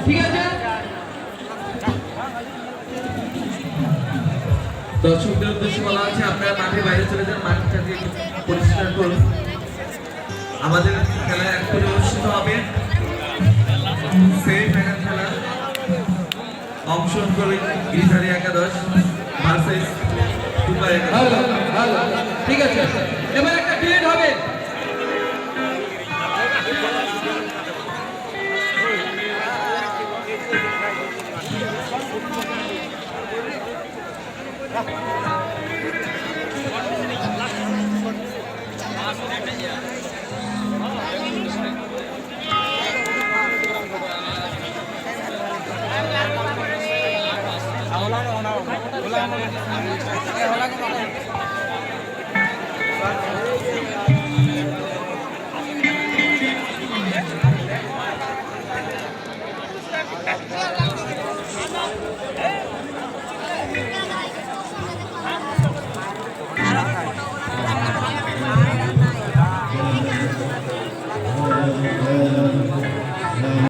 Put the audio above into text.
ঠিক আছে? দর্শকদের উদ্দেশ্যে বলা আছে আপনারা মাঠের বাইরে চলে যান, মাঠটাকে পরিষ্কার করুন। আমাদের খেলা এখন অনুষ্ঠিত হবে সেমিফাইনাল খেলা। অংশগ্রহণ করবে গিরিধারী একাদশ ভার্সেস দুবাই একাদশ। ঠিক আছে, এবার একটা ডিলেট হবে। Hola,